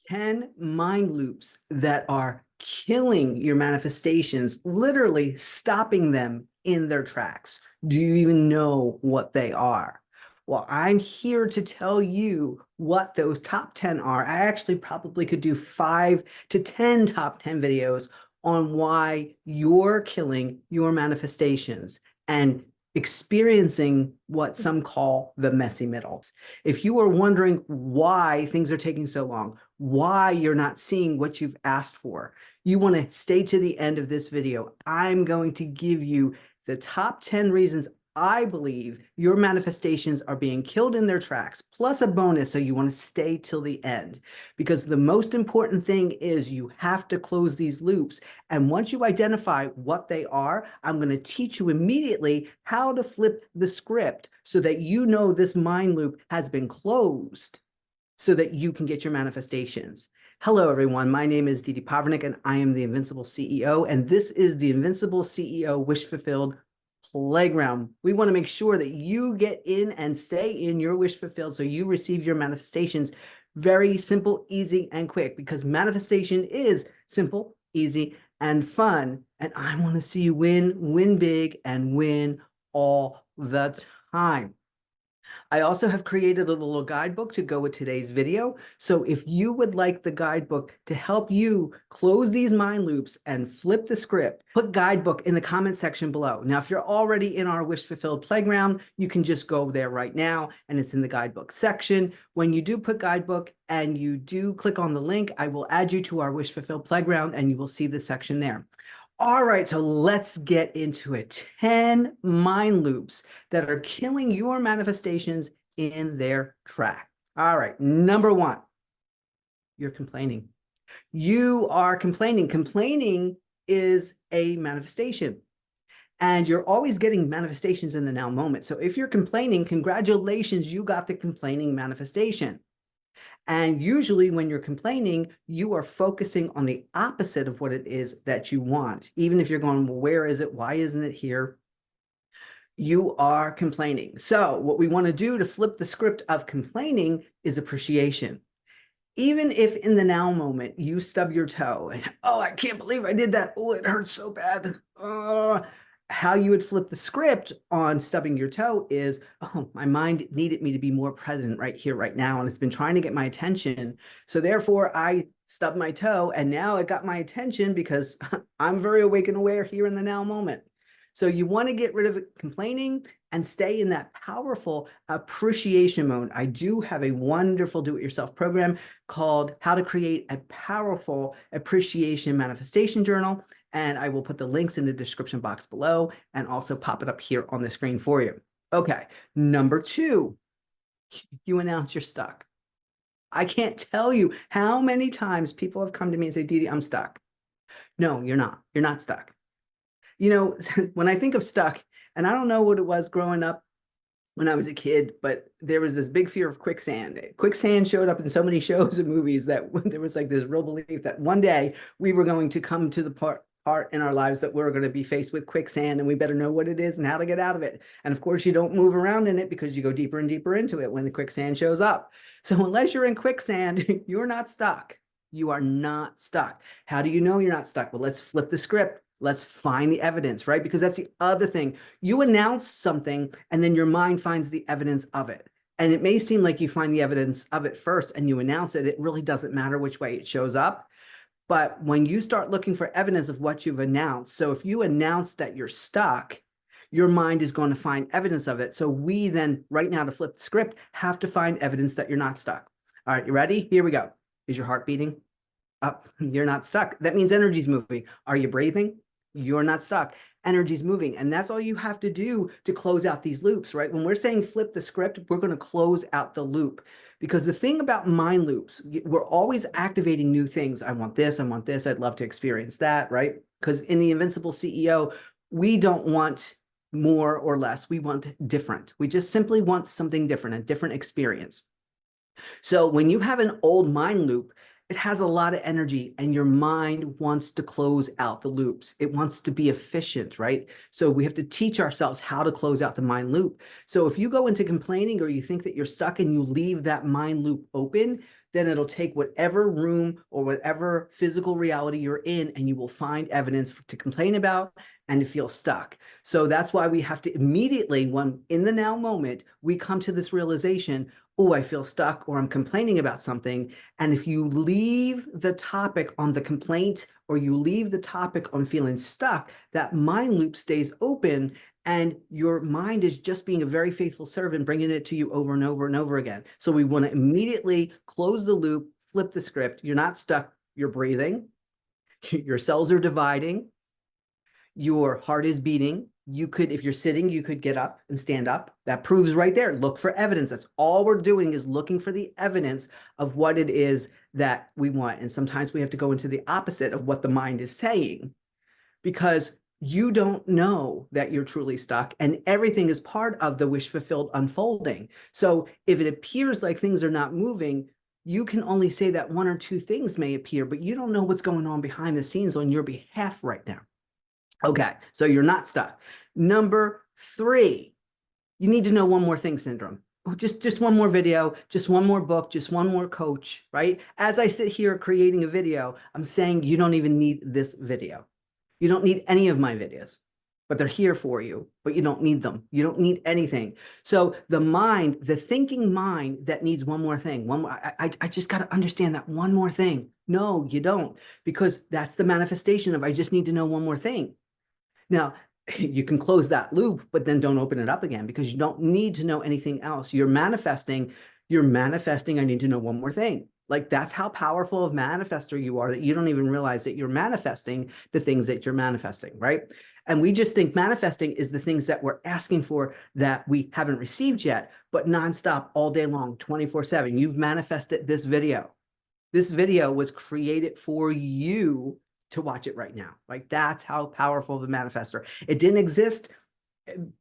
10 mind loops that are killing your manifestations, literally stopping them in their tracks. Do you even know what they are? Well, I'm here to tell you what those top 10 are. I actually probably could do 5 to 10 top 10 videos on why you're killing your manifestations and experiencing what some call the messy middle. If you are wondering why things are taking so long, why you're not seeing what you've asked for, you want to stay to the end of this video. I'm going to give you the top 10 reasons I believe your manifestations are being killed in their tracks, plus a bonus, so you want to stay till the end. Because the most important thing is you have to close these loops. And once you identify what they are, I'm going to teach you immediately how to flip the script so that you know this mind loop has been closed so that you can get your manifestations. Hello, everyone. My name is Didi Pavernick, and I am the Invincible CEO. And this is the Invincible CEO Wish Fulfilled Playground. We want to make sure that you get in and stay in your wish fulfilled so you receive your manifestations very simple, easy, and quick, because manifestation is simple, easy, and fun. And I want to see you win big, and win all the time. I also have created a little guidebook to go with today's video. So if you would like the guidebook to help you close these mind loops and flip the script, put guidebook in the comment section below. Now, if you're already in our Wish Fulfilled Playground, you can just go there right now and it's in the guidebook section. When you do put guidebook and you do click on the link, I will add you to our Wish Fulfilled Playground and you will see the section there. All right, so let's get into it. 10 mind loops that are killing your manifestations in their track. All right, number 1, you're complaining. You are complaining. Complaining is a manifestation. And you're always getting manifestations in the now moment. So if you're complaining, congratulations, you got the complaining manifestation. And usually when you're complaining, you are focusing on the opposite of what it is that you want. Even if you're going, well, where is it? Why isn't it here? You are complaining. So what we want to do to flip the script of complaining is appreciation. Even if in the now moment you stub your toe and, oh, I can't believe I did that. Oh, it hurts so bad. How you would flip the script on stubbing your toe is, oh, my mind needed me to be more present right here, right now, and it's been trying to get my attention. So therefore, I stubbed my toe, and now it got my attention because I'm very awake and aware here in the now moment. So you want to get rid of complaining and stay in that powerful appreciation mode. I do have a wonderful do-it-yourself program called How to Create a Powerful Appreciation Manifestation Journal. And I will put the links in the description box below and also pop it up here on the screen for you. Okay, number 2, you announce you're stuck. I can't tell you how many times people have come to me and say, Didi, I'm stuck. No, you're not. You're not stuck. You know, when I think of stuck, and I don't know what it was growing up when I was a kid, but there was this big fear of quicksand. Quicksand showed up in so many shows and movies that there was like this real belief that one day we were going to come to the part in our lives that we're going to be faced with quicksand, and we better know what it is and how to get out of it. And of course, you don't move around in it because you go deeper and deeper into it when the quicksand shows up. So unless you're in quicksand, you're not stuck. You are not stuck. How do you know you're not stuck? Well, let's flip the script. Let's find the evidence, right? Because that's the other thing. You announce something and then your mind finds the evidence of it. And it may seem like you find the evidence of it first and you announce it. It really doesn't matter which way it shows up. But when you start looking for evidence of what you've announced, so if you announce that you're stuck, your mind is going to find evidence of it. So we then, right now, to flip the script, have to find evidence that you're not stuck. All right, you ready? Here we go. Is your heart beating? Up. You're not stuck. That means energy's moving. Are you breathing? You're not stuck. Energy's moving. And that's all you have to do to close out these loops, right? When we're saying flip the script, we're going to close out the loop. Because the thing about mind loops, we're always activating new things. I want this. I want this. I'd love to experience that, right? Because in the Invincible CEO, we don't want more or less. We want different. We just simply want something different, a different experience. So when you have an old mind loop, it has a lot of energy and your mind wants to close out the loops. It wants to be efficient, right? So we have to teach ourselves how to close out the mind loop. So if you go into complaining or you think that you're stuck and you leave that mind loop open, then it'll take whatever room or whatever physical reality you're in, and you will find evidence to complain about and to feel stuck. So that's why we have to immediately, when in the now moment, we come to this realization, oh, I feel stuck, or I'm complaining about something. And if you leave the topic on the complaint, or you leave the topic on feeling stuck, that mind loop stays open, and your mind is just being a very faithful servant, bringing it to you over and over and over again. So we want to immediately close the loop, flip the script. You're not stuck. You're breathing. Your cells are dividing. Your heart is beating. You could, if you're sitting, you could get up and stand up. That proves right there. Look for evidence. That's all we're doing, is looking for the evidence of what it is that we want. And sometimes we have to go into the opposite of what the mind is saying, because you don't know that you're truly stuck, and everything is part of the wish fulfilled unfolding. So if it appears like things are not moving, you can only say that one or two things may appear, but you don't know what's going on behind the scenes on your behalf right now. Okay, so you're not stuck. Number 3, you need to know one more thing syndrome. Just one more video, just one more book, just one more coach, right? As I sit here creating a video, I'm saying you don't even need this video. You don't need any of my videos, but they're here for you, but you don't need them. You don't need anything. So the mind, the thinking mind that needs one more thing, I just got to understand that one more thing. No, you don't, because that's the manifestation of I just need to know one more thing. Now, you can close that loop, but then don't open it up again, because you don't need to know anything else. You're manifesting, I need to know one more thing. Like, that's how powerful of manifester you are, that you don't even realize that you're manifesting the things that you're manifesting, right? And we just think manifesting is the things that we're asking for that we haven't received yet, but nonstop, all day long, 24/7. You've manifested this video. This video was created for you to watch it right now. Like, that's how powerful the manifester. It didn't exist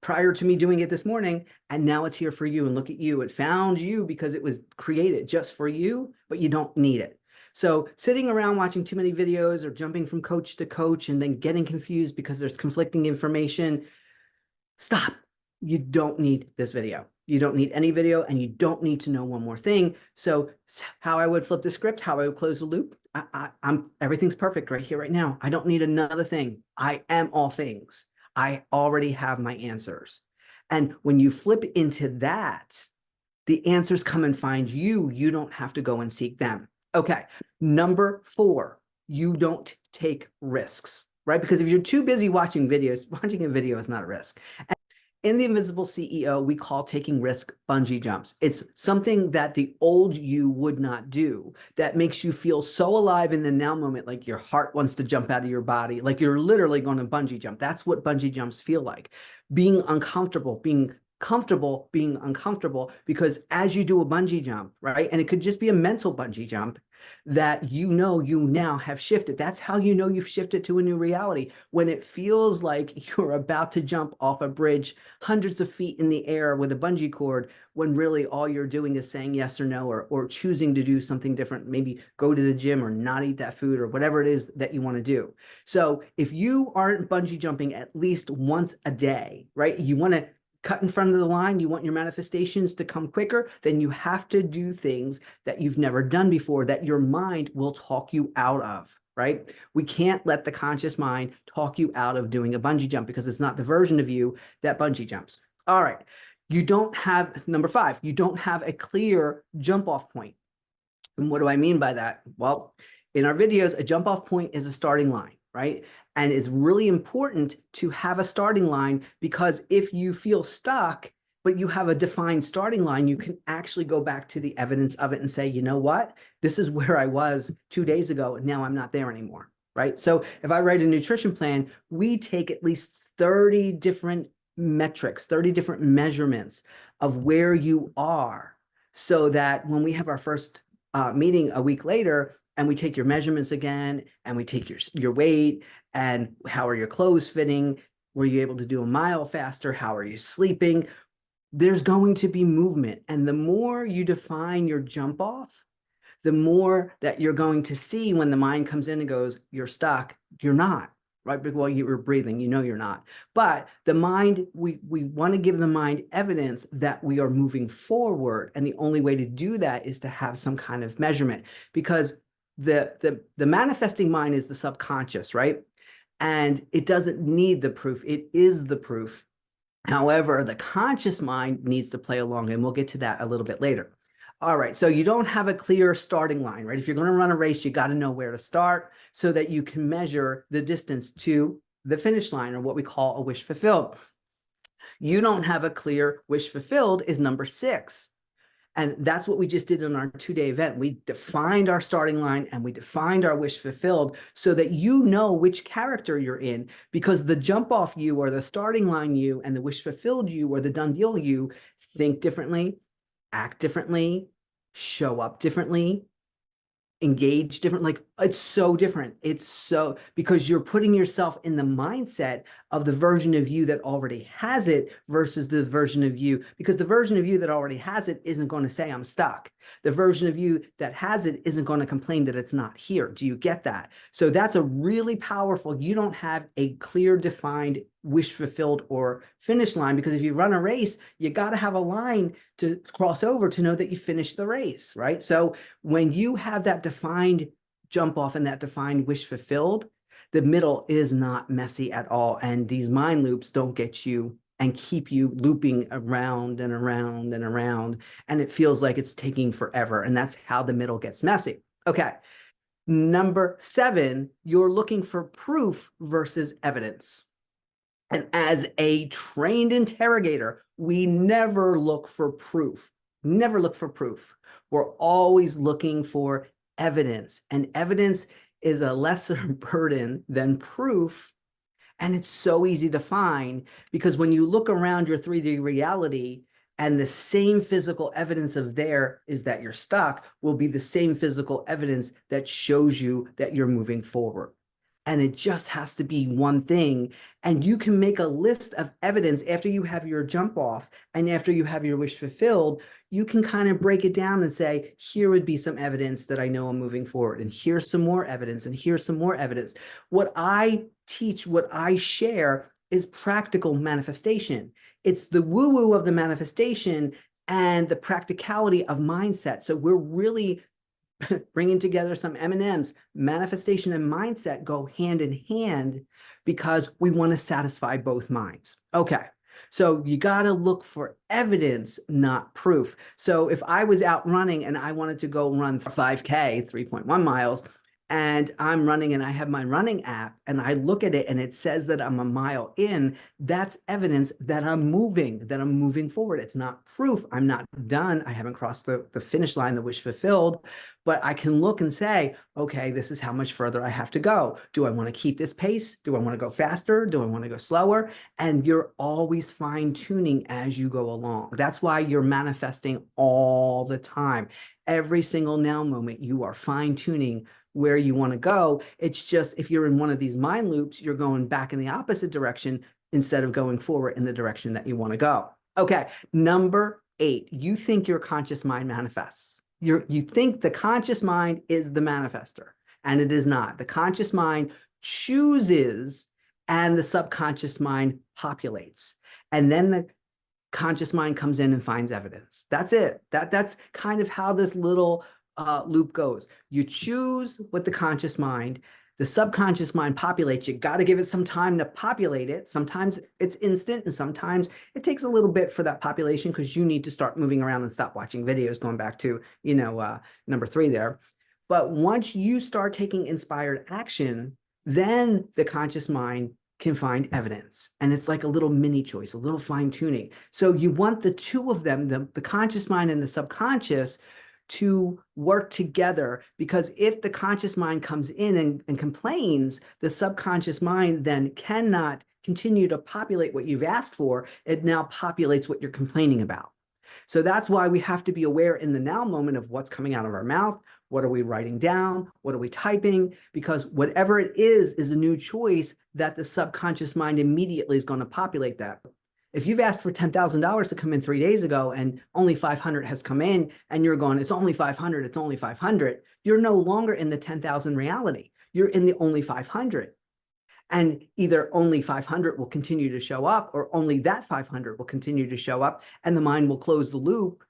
prior to me doing it this morning, and now it's here for you. And look at you. It found you because it was created just for you, but you don't need it. So sitting around watching too many videos or jumping from coach to coach and then getting confused because there's conflicting information, stop. You don't need this video. You don't need any video, and you don't need to know one more thing. So how I would flip the script, how I would close the loop, everything's perfect right here, right now. I don't need another thing. I am all things. I already have my answers. And when you flip into that, the answers come and find you. You don't have to go and seek them. Okay. Number 4, you don't take risks, right? Because if you're too busy watching videos, watching a video is not a risk. In the Invincible CEO, we call taking risk bungee jumps. It's something that the old you would not do, that makes you feel so alive in the now moment, like your heart wants to jump out of your body, like you're literally going to bungee jump. That's what bungee jumps feel like. Being uncomfortable, being comfortable, being uncomfortable, because as you do a bungee jump, right, and it could just be a mental bungee jump, that you know you now have shifted. That's how you know you've shifted to a new reality. When it feels like you're about to jump off a bridge hundreds of feet in the air with a bungee cord, when really all you're doing is saying yes or no, or choosing to do something different, maybe go to the gym or not eat that food or whatever it is that you want to do. So if you aren't bungee jumping at least once a day, right, you want to cut in front of the line, you want your manifestations to come quicker, then you have to do things that you've never done before, that your mind will talk you out of, right? We can't let the conscious mind talk you out of doing a bungee jump, because it's not the version of you that bungee jumps. All right. You don't have, number 5, you don't have a clear jump off point. And what do I mean by that? Well, in our videos, a jump off point is a starting line, right? And it's really important to have a starting line, because if you feel stuck, but you have a defined starting line, you can actually go back to the evidence of it and say, you know what? This is where I was 2 days ago, and now I'm not there anymore, right? So if I write a nutrition plan, we take at least 30 different metrics, 30 different measurements of where you are, so that when we have our first meeting a week later, and we take your measurements again, and we take your weight, and how are your clothes fitting? Were you able to do a mile faster? How are you sleeping? There's going to be movement. And the more you define your jump off, the more that you're going to see when the mind comes in and goes, you're stuck. You're not. right? Because while you were breathing, you know you're not. But the mind, we want to give the mind evidence that we are moving forward. And the only way to do that is to have some kind of measurement, because the manifesting mind is the subconscious, right? And it doesn't need the proof. It is the proof. However, the conscious mind needs to play along, and we'll get to that a little bit later. All right, so you don't have a clear starting line, right? If you're going to run a race, you got to know where to start so that you can measure the distance to the finish line, or what we call a wish fulfilled. You don't have a clear wish fulfilled is number 6. And that's what we just did in our 2-day event. We defined our starting line and we defined our wish fulfilled so that you know which character you're in, because the jump off you, or the starting line you, and the wish fulfilled you, or the done deal you, think differently, act differently, show up differently, engage different. Like, it's so different. It's so, because you're putting yourself in the mindset of the version of you that already has it versus the version of you, because the version of you that already has it isn't going to say I'm stuck. The version of you that has it isn't going to complain that it's not here. Do you get that? So that's a really powerful, you don't have a clear defined wish fulfilled or finish line, because if you run a race, you got to have a line to cross over to know that you finished the race, right? So when you have that defined jump off and that defined wish fulfilled, the middle is not messy at all. And these mind loops don't get you and keep you looping around and around and around. And it feels like it's taking forever. And that's how the middle gets messy. Okay. Number 7, you're looking for proof versus evidence. And as a trained interrogator, we never look for proof. Never look for proof. We're always looking for evidence. And evidence is a lesser burden than proof. And it's so easy to find, because when you look around your 3D reality, and the same physical evidence of there is that you're stuck, will be the same physical evidence that shows you that you're moving forward. And it just has to be one thing. And you can make a list of evidence after you have your jump off and after you have your wish fulfilled. You can kind of break it down and say, here would be some evidence that I know I'm moving forward, and here's some more evidence, and here's some more evidence. What I teach, what I share, is practical manifestation. It's the woo-woo of the manifestation and the practicality of mindset. So we're really bringing together some M&Ms. Manifestation and mindset go hand in hand because we want to satisfy both minds. Okay, so you got to look for evidence, not proof. So if I was out running and I wanted to go run 5K, 3.1 miles, and I'm running and I have my running app and I look at it and it says that I'm a mile in, that's evidence that I'm moving forward. It's not proof. I'm not done. I haven't crossed the finish line, the wish fulfilled, but I can look and say, okay, this is how much further I have to go. Do I want to keep this pace? Do I want to go faster? Do I want to go slower? And you're always fine tuning as you go along. That's why you're manifesting all the time. Every single now moment, you are fine tuning where you want to go. It's just, if you're in one of these mind loops, you're going back in the opposite direction instead of going forward in the direction that you want to go. Okay, number 8, you think your conscious mind manifests. You think the conscious mind is the manifester, and it is not. The conscious mind chooses and the subconscious mind populates. And then the conscious mind comes in and finds evidence. That's it. That's kind of how this little loop goes. You choose with the conscious mind, the subconscious mind populates. You got to give it some time to populate it. Sometimes it's instant, and sometimes it takes a little bit for that population, because you need to start moving around and stop watching videos, going back to, number 3 there. But once you start taking inspired action, then the conscious mind can find evidence. And it's like a little mini choice, a little fine tuning. So you want the two of them, the conscious mind and the subconscious, to work together, because if the conscious mind comes in and complains, the subconscious mind then cannot continue to populate what you've asked for. It now populates what you're complaining about. So that's why we have to be aware in the now moment of what's coming out of our mouth. What are we writing down? What are we typing? Because whatever it is a new choice that the subconscious mind immediately is going to populate that. If you've asked for $10,000 to come in 3 days ago and only 500 has come in, and you're going, it's only 500, it's only 500, you're no longer in the 10,000 reality. You're in the only 500. And either only 500 will continue to show up, or only that 500 will continue to show up, and the mind will close the loop.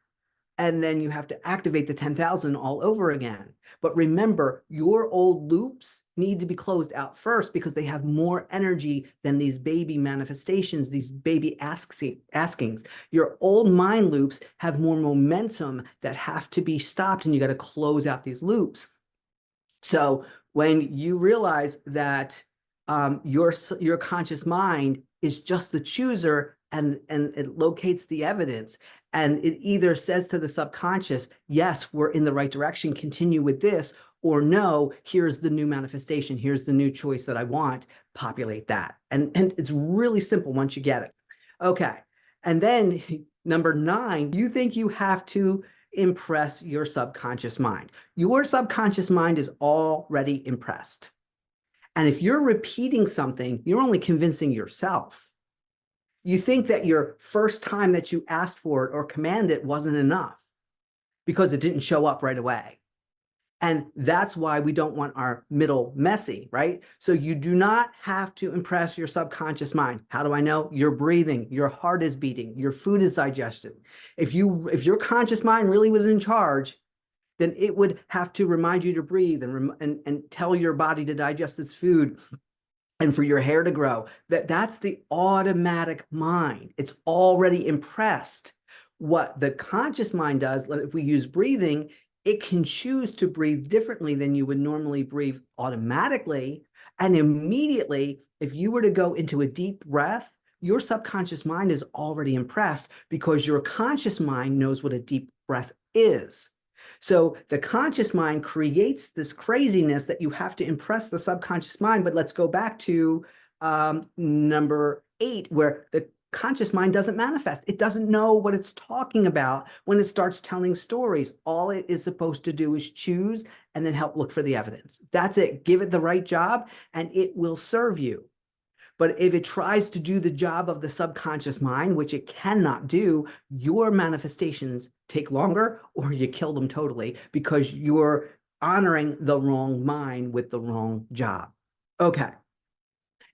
And then you have to activate the 10,000 all over again. But remember, your old loops need to be closed out first because they have more energy than these baby manifestations, these baby askings. Your old mind loops have more momentum that have to be stopped, and you got to close out these loops. So when you realize that your conscious mind is just the chooser, and it locates the evidence, and it either says to the subconscious, yes, we're in the right direction, continue with this, or no, here's the new manifestation, here's the new choice that I want, populate that. And it's really simple once you get it. Okay. And then number 9, you think you have to impress your subconscious mind. Your subconscious mind is already impressed. And if you're repeating something, you're only convincing yourself. You think that your first time that you asked for it or commanded it wasn't enough because it didn't show up right away. And that's why we don't want our middle messy, right? So you do not have to impress your subconscious mind. How do I know? You're breathing, your heart is beating, your food is digested. If your conscious mind really was in charge, then it would have to remind you to breathe and tell your body to digest its food and for your hair to grow. That's the automatic mind. It's already impressed. What the conscious mind does, if we use breathing, it can choose to breathe differently than you would normally breathe automatically. And immediately, if you were to go into a deep breath, your subconscious mind is already impressed because your conscious mind knows what a deep breath is. So the conscious mind creates this craziness that you have to impress the subconscious mind. But let's go back to number 8, where the conscious mind doesn't manifest. It doesn't know what it's talking about when it starts telling stories. All it is supposed to do is choose and then help look for the evidence. That's it. Give it the right job and it will serve you. But if it tries to do the job of the subconscious mind, which it cannot do, your manifestations take longer or you kill them totally because you're honoring the wrong mind with the wrong job. Okay.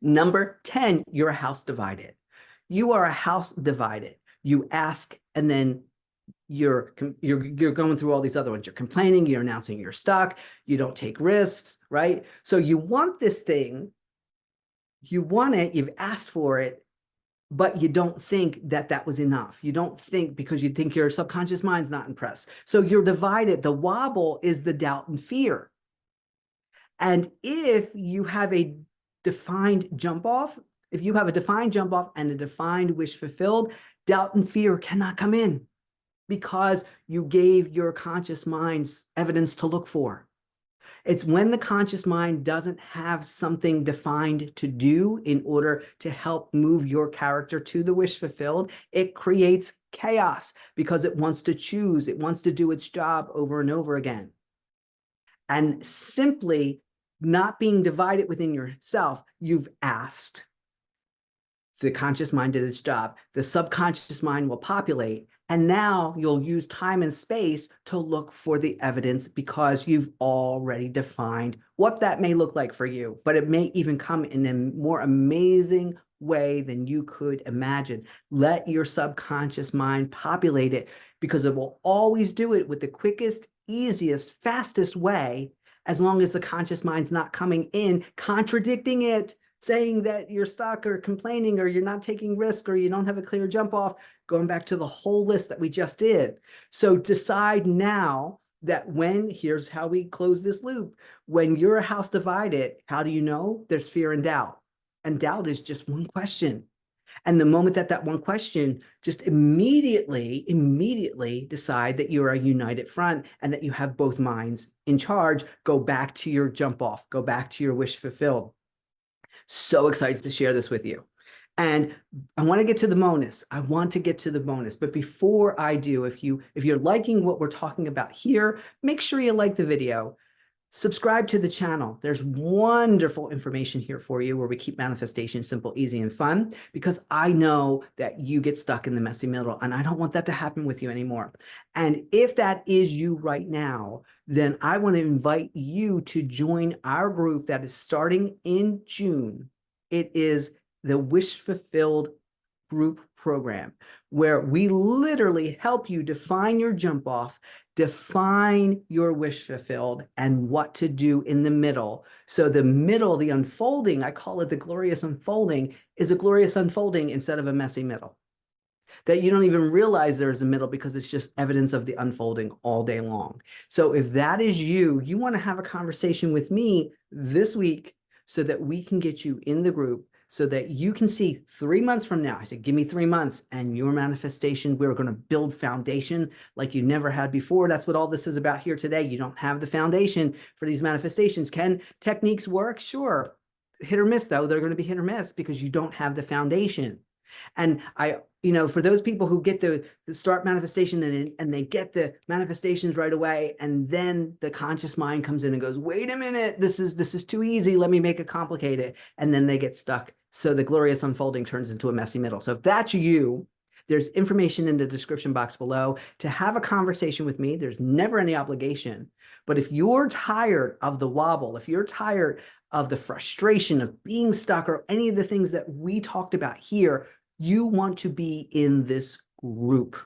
Number 10, you're a house divided. You are a house divided. You ask, and then you're going through all these other ones. You're complaining, you're announcing you're stuck, you don't take risks, right? So you want this thing, you want it, you've asked for it, but you don't think that that was enough. You don't think, because you think your subconscious mind's not impressed. So you're divided. The wobble is the doubt and fear. And if you have a defined jump off, if you have a defined jump off and a defined wish fulfilled, doubt and fear cannot come in because you gave your conscious mind's evidence to look for. It's when the conscious mind doesn't have something defined to do in order to help move your character to the wish fulfilled, it creates chaos because it wants to choose, it wants to do its job over and over again. And simply not being divided within yourself, you've asked. The conscious mind did its job. The subconscious mind will populate. And now you'll use time and space to look for the evidence because you've already defined what that may look like for you. But it may even come in a more amazing way than you could imagine. Let your subconscious mind populate it because it will always do it with the quickest, easiest, fastest way, as long as the conscious mind's not coming in, contradicting it, saying that you're stuck or complaining or you're not taking risk or you don't have a clear jump off, going back to the whole list that we just did. So decide now that here's how we close this loop. When you're a house divided, how do you know? There's fear and doubt. And doubt is just one question. And the moment that one question, just immediately decide that you're a united front and that you have both minds in charge. Go back to your jump off. Go back to your wish fulfilled. So excited to share this with you. And I want to get to the bonus. But before I do, if you're liking what we're talking about here, make sure you like the video. Subscribe to the channel. There's wonderful information here for you where we keep manifestation simple, easy, and fun, because I know that you get stuck in the messy middle, and I don't want that to happen with you anymore. And if that is you right now, then I want to invite you to join our group that is starting in June. It is the Wish Fulfilled group program, where we literally help you define your jump off, define your wish fulfilled, and what to do in the middle. So the middle, the unfolding, I call it the glorious unfolding, is a glorious unfolding instead of a messy middle. That you don't even realize there's a middle because it's just evidence of the unfolding all day long. So if that is you, you want to have a conversation with me this week so that we can get you in the group, so that you can see 3 months from now. I said, give me 3 months and your manifestation, we're going to build foundation like you never had before. That's what all this is about here today. You don't have the foundation for these manifestations. Can techniques work? Sure. Hit or miss, though. They're going to be hit or miss because you don't have the foundation. And for those people who get the start manifestation and they get the manifestations right away, and then the conscious mind comes in and goes, wait a minute, this is too easy. Let me make it complicated. And then they get stuck. So the glorious unfolding turns into a messy middle. So if that's you, there's information in the description box below to have a conversation with me. There's never any obligation. But if you're tired of the wobble, if you're tired of the frustration of being stuck or any of the things that we talked about here, you want to be in this group.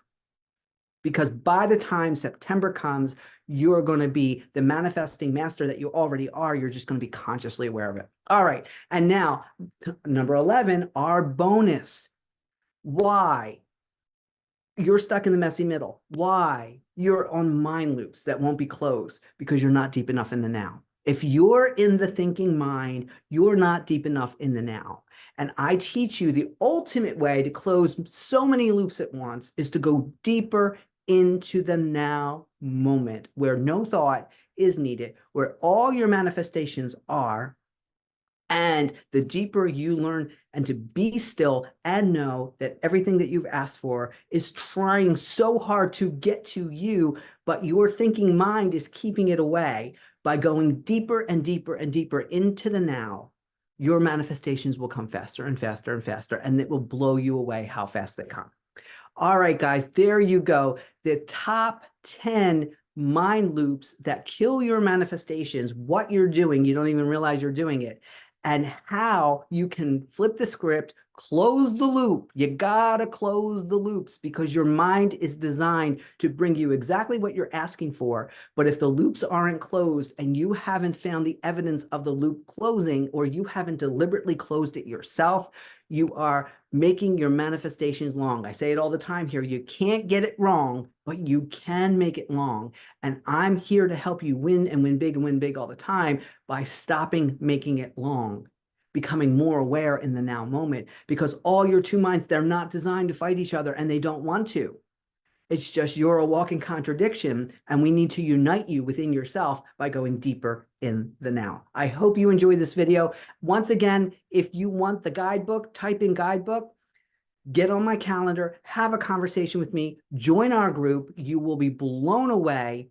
Because by the time September comes, you're going to be the manifesting master that you already are. You're just going to be consciously aware of it. All right. And now, number 11, our bonus. Why you're stuck in the messy middle. Why you're on mind loops that won't be closed, because you're not deep enough in the now. If you're in the thinking mind, you're not deep enough in the now. And I teach you the ultimate way to close so many loops at once is to go deeper into the now moment, where no thought is needed, where all your manifestations are. And the deeper you learn and to be still and know that everything that you've asked for is trying so hard to get to you, but your thinking mind is keeping it away, by going deeper and deeper and deeper into the now, your manifestations will come faster and faster and faster, and it will blow you away how fast they come. All right, guys, there you go. The top 10 mind loops that kill your manifestations, what you're doing, you don't even realize you're doing it, and how you can flip the script, close the loop. You gotta close the loops, because your mind is designed to bring you exactly what you're asking for. But if the loops aren't closed and you haven't found the evidence of the loop closing, or you haven't deliberately closed it yourself, you are making your manifestations long. I say it all the time here. You can't get it wrong, but you can make it long. And I'm here to help you win and win big all the time by stopping making it long, becoming more aware in the now moment, because all your two minds, they're not designed to fight each other, and they don't want to. It's just you're a walking contradiction, and we need to unite you within yourself by going deeper in the now. I hope you enjoyed this video. Once again, if you want the guidebook, type in guidebook, get on my calendar, have a conversation with me, join our group. You will be blown away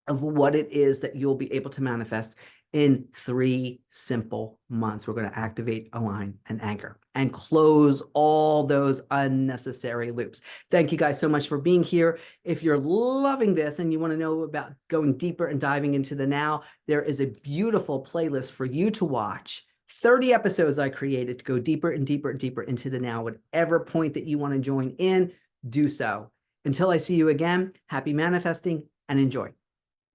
of what it is that you'll be able to manifest in 3 simple months. We're going to activate, align, and anchor, and close all those unnecessary loops. Thank you guys so much for being here. If you're loving this and you want to know about going deeper and diving into the now, there is a beautiful playlist for you to watch. 30 episodes I created to go deeper and deeper and deeper into the now. Whatever point that you want to join in, do so. Until I see you again, happy manifesting and enjoy.